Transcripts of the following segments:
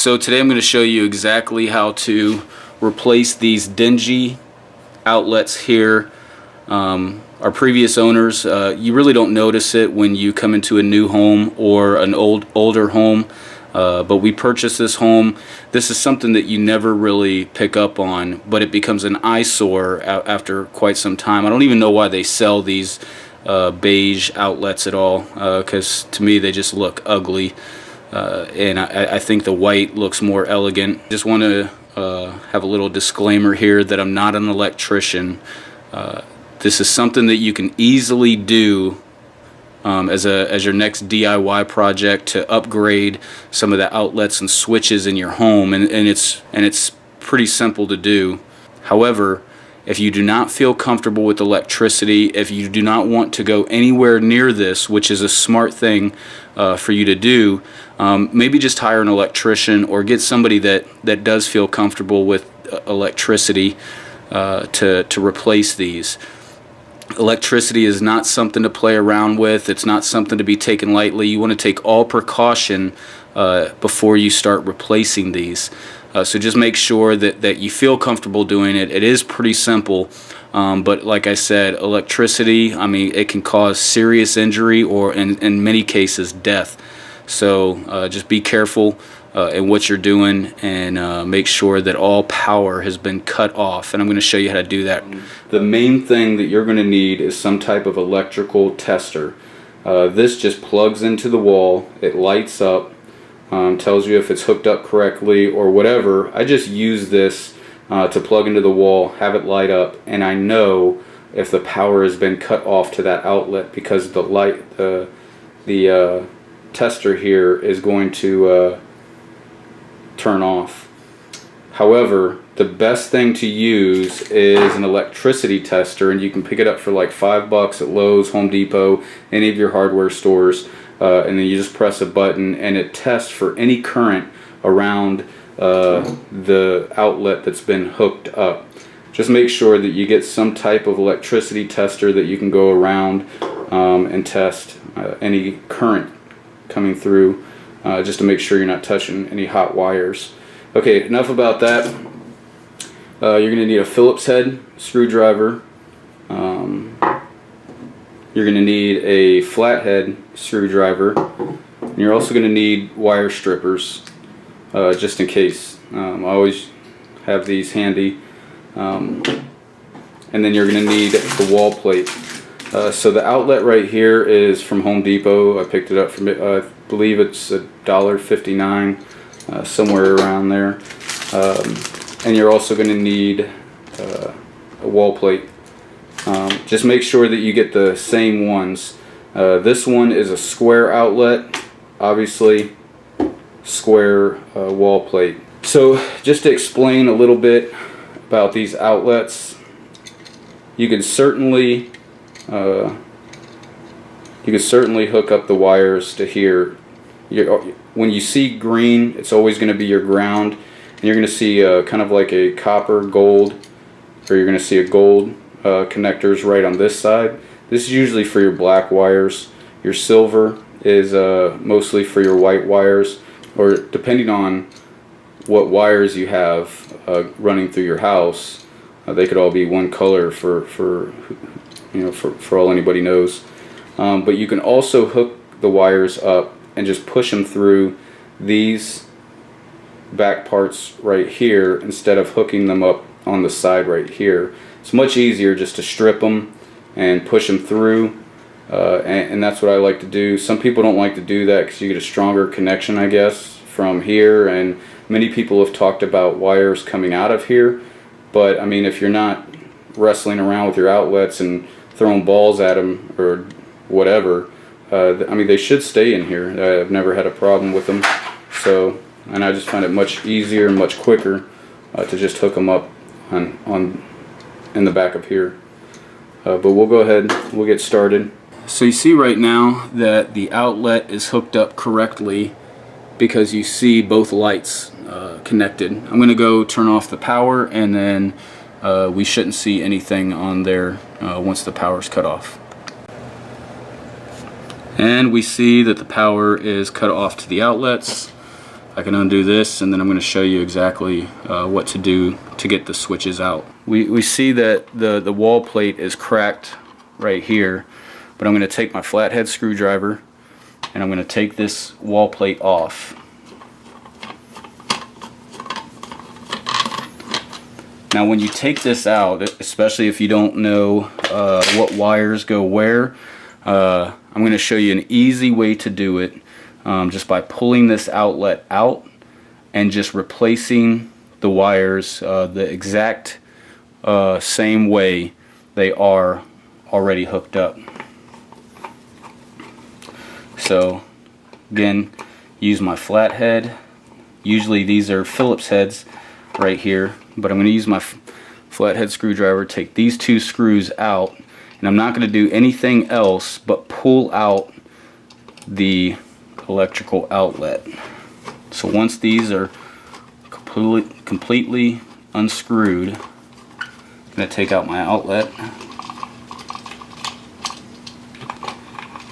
So today I'm going to show you exactly how to replace these Dingy outlets here. Our previous owners, you really don't notice it when you come into a new home or an older home, but we purchased this home. This is something that you never really pick up on, but it becomes an eyesore after quite some time. I don't even know why they sell these beige outlets at all, because to me they just look ugly. And I think the white looks more elegant. Just want to have a little disclaimer here that I'm not an electrician. This is something that you can easily do as your next DIY project to upgrade some of the outlets and switches in your home, and it's pretty simple to do. However, if you do not feel comfortable with electricity, if you do not want to go anywhere near this, which is a smart thing for you to do, maybe just hire an electrician or get somebody that does feel comfortable with electricity to replace these. Electricity is not something to play around with. It's not something to be taken lightly. You want to take all precaution before you start replacing these. So just make sure that you feel comfortable doing it. It is pretty simple, but like I said, electricity, I mean, it can cause serious injury or in many cases death. So just be careful in what you're doing, and make sure that all power has been cut off, and I'm going to show you how to do that. The main thing that you're going to need is some type of electrical tester. This just plugs into the wall, it lights up, tells you if it's hooked up correctly or whatever. I just use this to plug into the wall, have it light up, and I know if the power has been cut off to that outlet, because the tester here is going to turn off. However, the best thing to use is an electricity tester, and you can pick it up for like $5 at Lowe's, Home Depot, any of your hardware stores, and then you just press a button and it tests for any current around the outlet that's been hooked up. Just make sure that you get some type of electricity tester that you can go around and test any current coming through, just to make sure you're not touching any hot wires. Okay, enough about that. You're going to need a Phillips head screwdriver. You're going to need a flathead screwdriver. And you're also going to need wire strippers, just in case. I always have these handy. And then you're going to need the wall plate. So the outlet right here is from Home Depot. I picked it up from, I believe it's $1.59, somewhere around there. And you're also going to need a wall plate. Just make sure that you get the same ones. This one is a square outlet, obviously square wall plate. So just to explain a little bit about these outlets, you can certainly hook up the wires to here. When you see green, it's always going to be your ground, and you're going to see kind of like a copper gold, or you're going to see a gold connectors right on this side. This is usually for your black wires. Your silver is mostly for your white wires, or depending on what wires you have running through your house, they could all be one color for all anybody knows. But you can also hook the wires up and just push them through these back parts right here instead of hooking them up on the side right here. It's much easier just to strip them and push them through, and that's what I like to do. Some people don't like to do that because you get a stronger connection, I guess, from here, and many people have talked about wires coming out of here, but I mean, if you're not wrestling around with your outlets and throwing balls at them or whatever, I mean, they should stay in here. I've never had a problem with them. So, and I just find it much easier and much quicker to just hook them up on in the back of here. But we'll go ahead, we'll get started. So you see right now that the outlet is hooked up correctly because you see both lights connected. I'm going to go turn off the power, and then we shouldn't see anything on there once the power's cut off. And we see that the power is cut off to the outlets. I can undo this, and then I'm going to show you exactly what to do to get the switches out. We see that the wall plate is cracked right here, but I'm going to take my flathead screwdriver and I'm going to take this wall plate off. Now when you take this out, especially if you don't know what wires go where, I'm going to show you an easy way to do it, just by pulling this outlet out and just replacing the wires the exact same way they are already hooked up. So again, use my flathead. Usually these are Phillips heads right here, but I'm going to use my flathead screwdriver, take these two screws out, and I'm not going to do anything else but pull out the electrical outlet. So once these are completely unscrewed, I'm going to take out my outlet.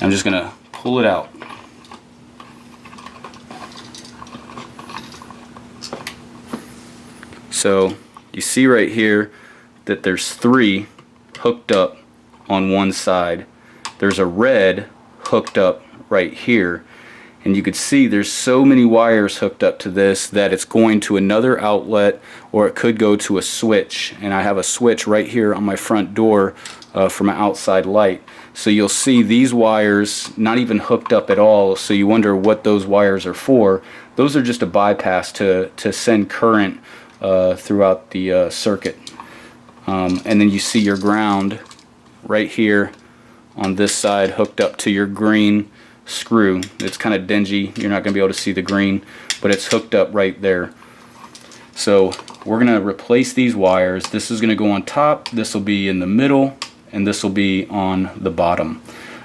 I'm just going to pull it out. So you see right here that there's 3 hooked up on one side. There's a red hooked up right here, and you could see there's so many wires hooked up to this that it's going to another outlet, or it could go to a switch. And I have a switch right here on my front door for my outside light. So you'll see these wires not even hooked up at all, so you wonder what those wires are for. Those are just a bypass to send current throughout the circuit. And then you see your ground right here on this side hooked up to your green screw. It's kind of dingy, you're not going to be able to see the green, but it's hooked up right there. So we're going to replace these wires. This is going to go on top, this will be in the middle, and this will be on the bottom.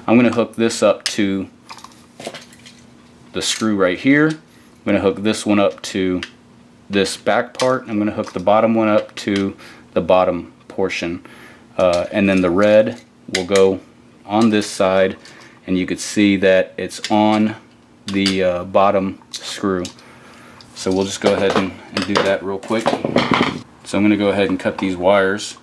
I'm going to hook this up to the screw right here. I'm going to hook this one up to this back part. I'm going to hook the bottom one up to the bottom portion, and then the red will go on this side, and you could see that it's on the bottom screw. So we'll just go ahead and do that real quick. So I'm going to go ahead and cut these wires.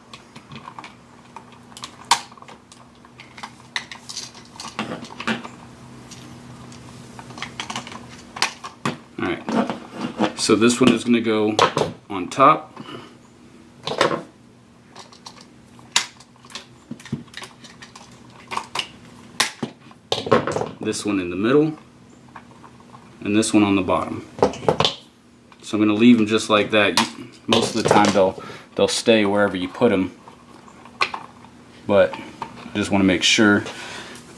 Alright, so this one is going to go on top. This one in the middle, and this one on the bottom. So I'm going to leave them just like that. Most of the time they'll stay wherever you put them, but I just want to make sure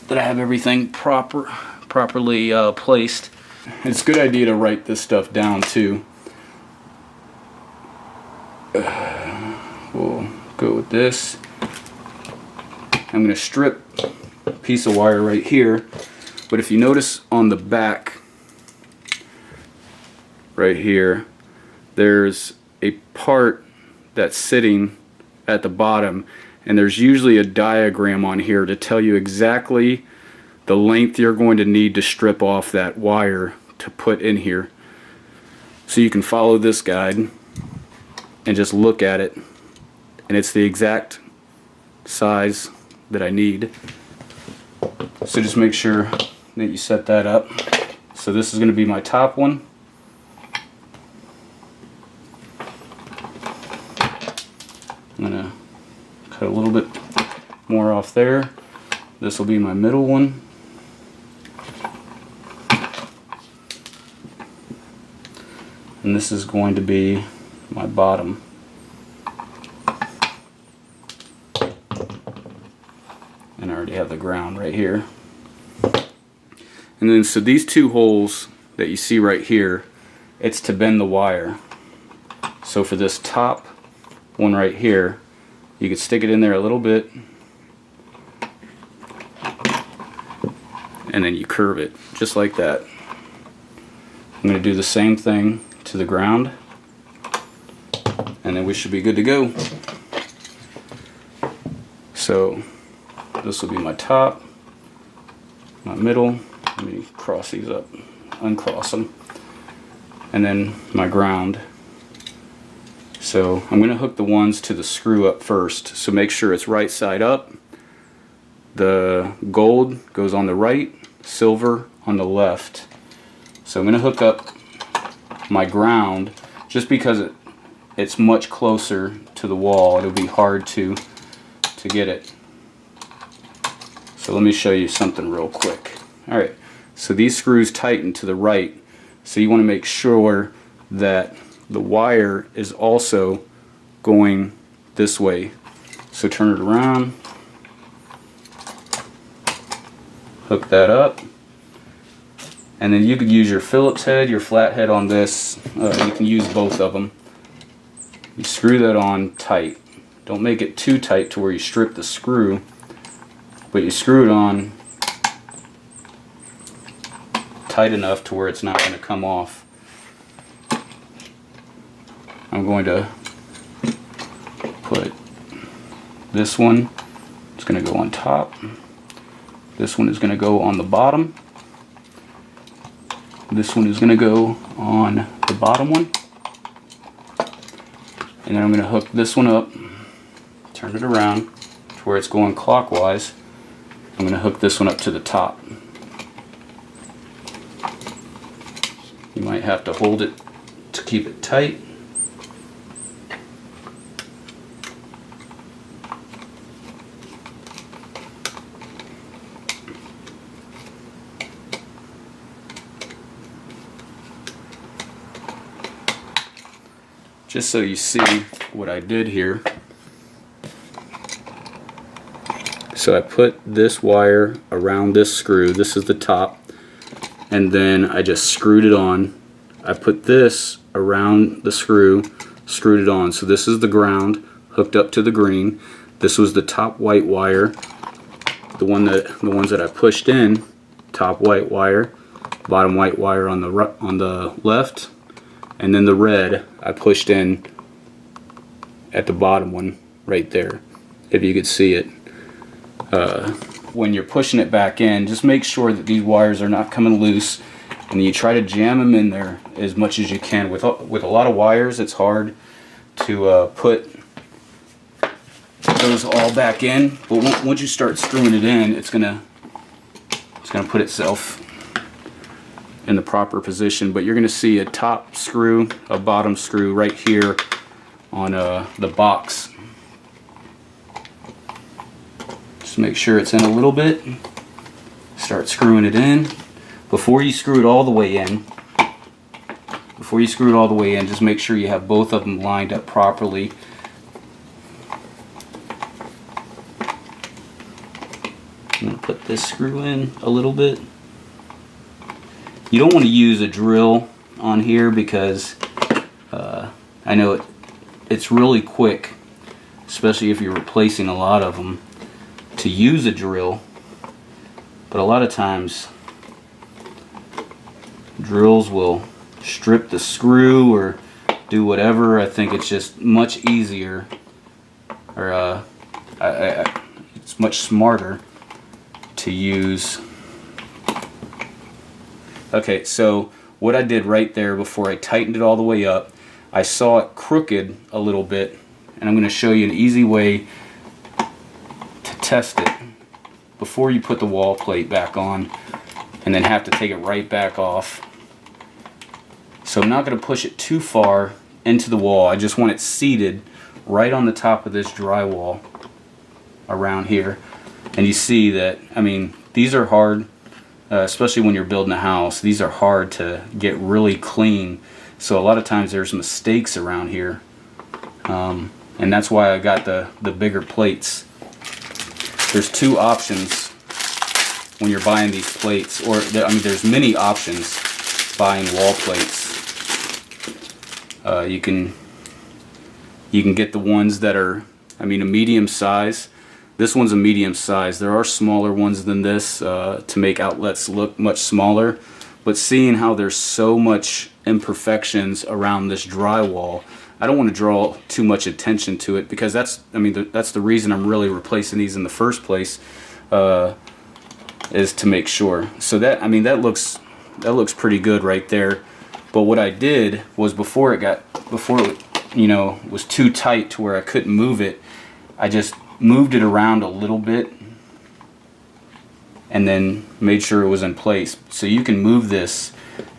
that I have everything properly placed. It's a good idea to write this stuff down too. We'll go with this. I'm going to strip a piece of wire right here. But if you notice on the back right here, there's a part that's sitting at the bottom, and there's usually a diagram on here to tell you exactly the length you're going to need to strip off that wire to put in here. So you can follow this guide and just look at it, and it's the exact size that I need. So just make sure that you set that up. So this is going to be my top one. I'm going to cut a little bit more off there. This will be my middle one. And this is going to be my bottom. And I already have the ground right here. And then so these two holes that you see right here, it's to bend the wire. So for this top one right here, you could stick it in there a little bit, and then you curve it just like that. I'm going to do the same thing to the ground, and then we should be good to go. So this will be my top, my middle. Let me cross these up, uncross them. and then my ground. So I'm going to hook the ones to the screw up first. So make sure it's right side up. The gold goes on the right, silver on the left. So I'm going to hook up my ground just because it's much closer to the wall. It'll be hard to get it. So let me show you something real quick. Alright, so these screws tighten to the right. So you want to make sure that the wire is also going this way. So turn it around, hook that up, and then you could use your Phillips head, your flat head on this. You can use both of them. You screw that on tight. Don't make it too tight to where you strip the screw, but you screw it on tight enough to where it's not going to come off. I'm going to put this one, it's going to go on top. This one is going to go on the bottom. This one is going to go on the bottom one. And then I'm going to hook this one up, turn it around to where it's going clockwise. I'm going to hook this one up to the top. You might have to hold it to keep it tight. Just so you see what I did here. So I put this wire around this screw. This is the top. And then I just screwed it on. I put this around the screw, screwed it on. So this is the ground hooked up to the green. This was the top white wire. The ones that I pushed in, top white wire, bottom white wire on the left. And then the red I pushed in at the bottom one right there, if you could see it. When you're pushing it back in, just make sure that these wires are not coming loose, and you try to jam them in there as much as you can. With a lot of wires, it's hard to put those all back in, but once you start screwing it in, it's gonna put itself in the proper position. But you're going to see a top screw, a bottom screw right here on the box. Just make sure it's in a little bit. Start screwing it in. Before you screw it all the way in, just make sure you have both of them lined up properly. I'm going to put this screw in a little bit. You don't want to use a drill on here because I know it's really quick, especially if you're replacing a lot of them, to use a drill. But a lot of times drills will strip the screw or do whatever. I think it's just much easier, or it's much smarter to use. Okay, so what I did right there before I tightened it all the way up, I saw it crooked a little bit, and I'm going to show you an easy way to test it before you put the wall plate back on and then have to take it right back off. So I'm not going to push it too far into the wall. I just want it seated right on the top of this drywall around here. And you see that, I mean, these are hard. Especially when you're building a house, these are hard to get really clean. So a lot of times there's mistakes around here, and that's why I got the bigger plates. There's two options when you're buying these plates, or I mean, there's many options buying wall plates. You can get the ones that are, I mean, a medium size. This one's a medium size. There are smaller ones than this to make outlets look much smaller. But seeing how there's so much imperfections around this drywall, I don't want to draw too much attention to it, because that's the reason I'm really replacing these in the first place, is to make sure. So that looks pretty good right there. But what I did was before it was too tight to where I couldn't move it, I just moved it around a little bit and then made sure it was in place. So you can move this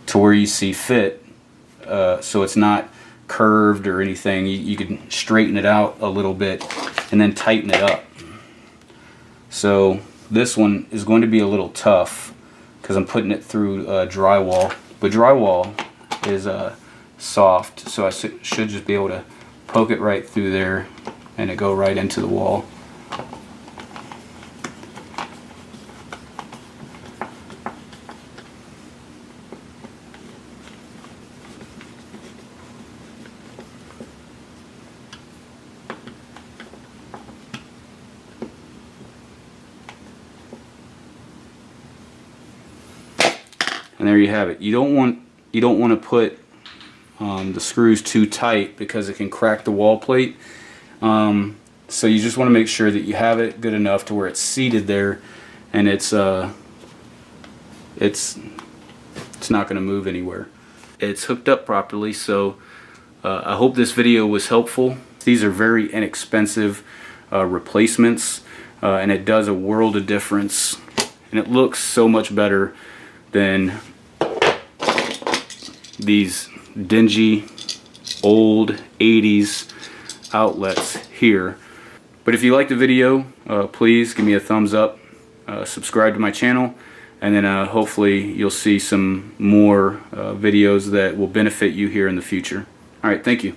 to where you see fit, so it's not curved or anything. You can straighten it out a little bit and then tighten it up. So this one is going to be a little tough because I'm putting it through drywall, but drywall is soft, so I should just be able to poke it right through there and it go right into the wall. And there you have it. You don't want to put the screws too tight because it can crack the wall plate. So you just want to make sure that you have it good enough to where it's seated there, and it's not going to move anywhere. It's hooked up properly. So I hope this video was helpful. These are very inexpensive replacements, and it does a world of difference, and it looks so much better than these dingy old 80s outlets here. But if you like the video, please give me a thumbs up, subscribe to my channel, and then hopefully you'll see some more videos that will benefit you here in the future. Alright, thank you.